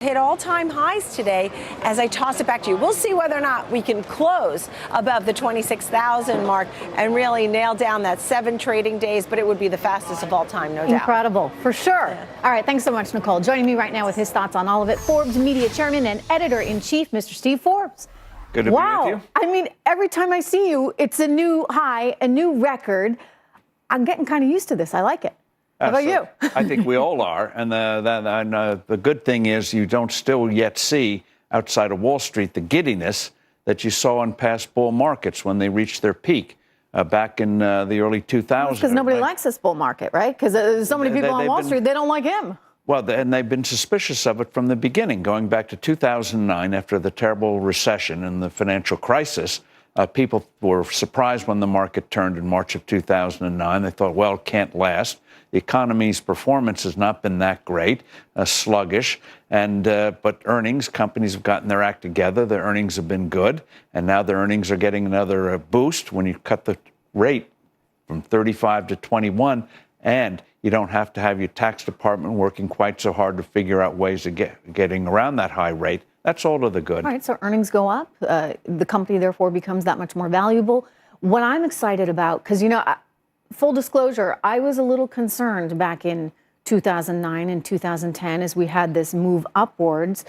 Hit all-time highs today. As I toss it back to you, we'll see whether or not we can close above the 26,000 mark and really nail down that 7 trading days, but it would be the fastest of all time, no doubt. Incredible, for sure. Yeah. All right, thanks so much, Nicole. Joining me right now with his thoughts on all of it, Forbes Media Chairman and Editor-in-Chief, Mr. Steve Forbes. Good to be with you. I mean, every time I see you, it's a new high, a new record. I'm getting kind of used to this. I like it. How about you? I think we all are. And the good thing is you don't still yet see outside of Wall Street the giddiness that you saw in past bull markets when they reached their peak back in the early 2000s. Because nobody likes this bull market, right? Because so many people on Wall Street, they don't like him. Well, and they've been suspicious of it from the beginning, going back to 2009 after the terrible recession and the financial crisis. People were surprised when the market turned in March of 2009. They thought, well, it can't last. The economy's performance has not been that great, sluggish, but earnings, companies have gotten their act together. Their earnings have been good, and now their earnings are getting another boost when you cut the rate from 35 to 21, and you don't have to have your tax department working quite so hard to figure out ways of getting around that high rate. That's all to the good. All right, so earnings go up. The company, therefore, becomes that much more valuable. What I'm excited about, because, you know, full disclosure, I was a little concerned back in 2009 and 2010 as we had this move upwards,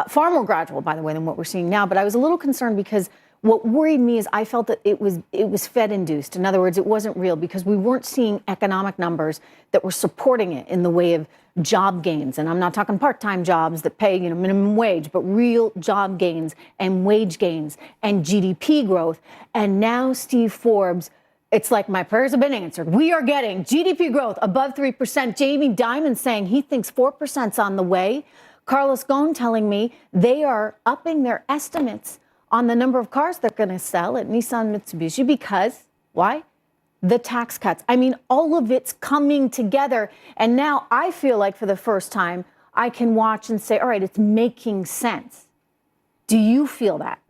far more gradual, by the way, than what we're seeing now. But I was a little concerned because what worried me is I felt that it was Fed-induced. In other words, it wasn't real because we weren't seeing economic numbers that were supporting it in the way of job gains. And I'm not talking part-time jobs that pay, you know, minimum wage, but real job gains and wage gains and GDP growth. And now, Steve Forbes, it's like my prayers have been answered. We are getting GDP growth above 3%. Jamie Dimon saying he thinks 4%'s on the way. Carlos Ghosn telling me they are upping their estimates on the number of cars they're going to sell at Nissan Mitsubishi because, why? The tax cuts. I mean, all of it's coming together. And now I feel like for the first time, I can watch and say, all right, it's making sense. Do you feel that?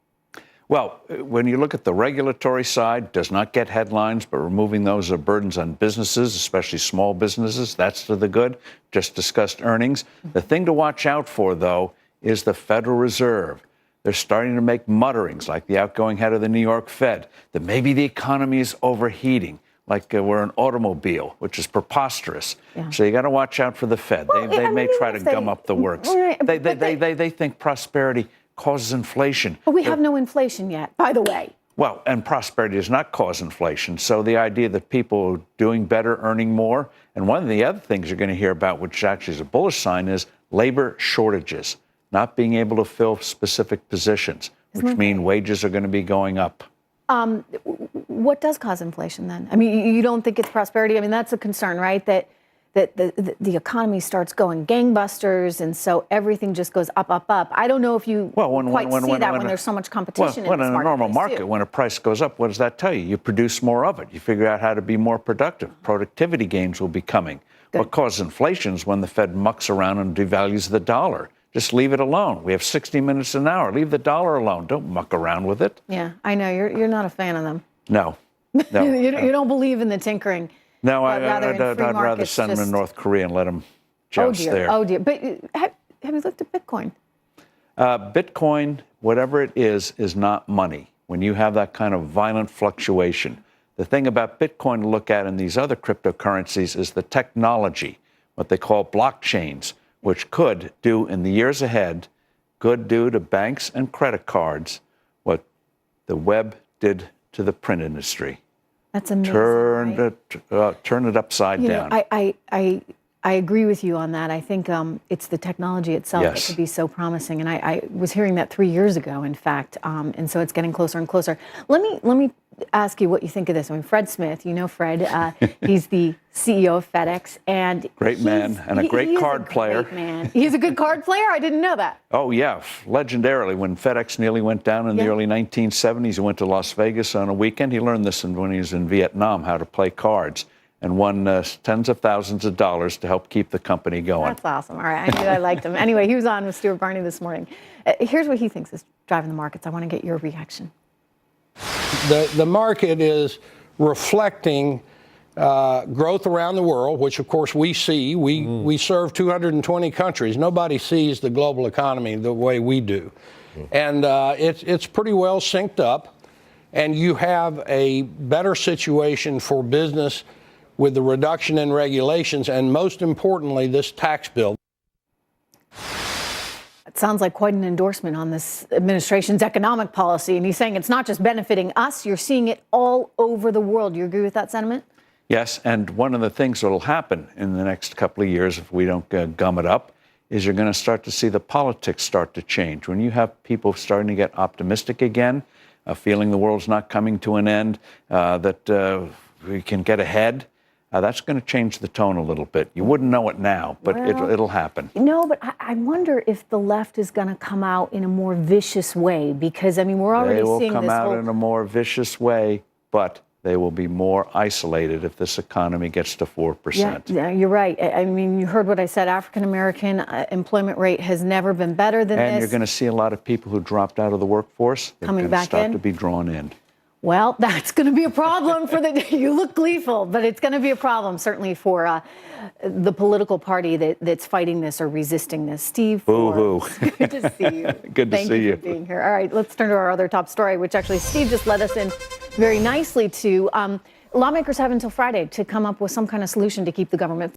Well, when you look at the regulatory side, does not get headlines, but removing those burdens on businesses, especially small businesses, that's to the good. Just discussed earnings. The thing to watch out for, though, is the Federal Reserve. They're starting to make mutterings, like the outgoing head of the New York Fed, that maybe the economy is overheating, like we're an automobile, which is preposterous. Yeah. So you got to watch out for the Fed. Well, they may try to gum up the works. Right, they think prosperity causes inflation. But we have no inflation yet, by the way. Well, and prosperity does not cause inflation. So the idea that people are doing better, earning more, and one of the other things you're going to hear about, which actually is a bullish sign, is labor shortages, not being able to fill specific positions, which mean wages are going to be going up. What does cause inflation then? I mean, you don't think it's prosperity? I mean, that's a concern, right? That the economy starts going gangbusters, and so everything just goes up, up, up. I don't know if you quite see that when there's so much competition in this market. In a normal market, when a price goes up, what does that tell you? You produce more of it. You figure out how to be more productive. Productivity gains will be coming. Good. What causes inflation is when the Fed mucks around and devalues the dollar. Just leave it alone. We have 60 minutes an hour. Leave the dollar alone. Don't muck around with it. Yeah, I know. You're not a fan of them. No. You don't believe in the tinkering. No, I'd rather send them to North Korea and let them joust there. Oh, dear. But have you looked at Bitcoin? Bitcoin, whatever it is not money. When you have that kind of violent fluctuation. The thing about Bitcoin to look at in these other cryptocurrencies is the technology, what they call blockchains, which could do in the years ahead, could do to banks and credit cards what the web did to the print industry. That's amazing. Turn it upside down. I agree with you on that. I think it's the technology itself that could be so promising. And I was hearing that 3 years ago, in fact. And so it's getting closer and closer. Let me ask you what you think of this. I mean, Fred Smith, you know Fred, he's the CEO of FedEx, and great man and a great card player. Great man. He's a good card player. I didn't know that. Oh yeah, legendarily. When FedEx nearly went down in the early 1970s, he went to Las Vegas on a weekend. He learned this when he was in Vietnam, how to play cards, and won tens of thousands of dollars to help keep the company going. That's awesome. All right, I knew I liked him. Anyway, he was on with Stuart Barney this morning. Here's what he thinks is driving the markets. I want to get your reaction. The market is reflecting growth around the world, which of course we see. We serve 220 countries. Nobody sees the global economy the way we do. And it's pretty well synced up. And you have a better situation for business with the reduction in regulations and, most importantly, this tax bill. It sounds like quite an endorsement on this administration's economic policy. And he's saying it's not just benefiting us, you're seeing it all over the world. You agree with that sentiment? Yes, and one of the things that will happen in the next couple of years if we don't gum it up is you're going to start to see the politics start to change. When you have people starting to get optimistic again, feeling the world's not coming to an end, that we can get ahead, that's going to change the tone a little bit. You wouldn't know it now, but it'll happen. No, but I wonder if the left is going to come out in a more vicious way, because, I mean, we're already seeing this They will come out in a more vicious way, but they will be more isolated if this economy gets to 4%. Yeah, you're right. I mean, you heard what I said. African-American employment rate has never been better than this. And you're going to see a lot of people who dropped out of the workforce. They're coming back start in. to be drawn in. Well, that's going to be a problem for you look gleeful, but it's going to be a problem certainly for the political party that's fighting this or resisting this. Steve Forbes, good to see you. Good to see you. Thank you for being here. All right, let's turn to our other top story, which actually Steve just led us in very nicely to. Lawmakers have until Friday to come up with some kind of solution to keep the government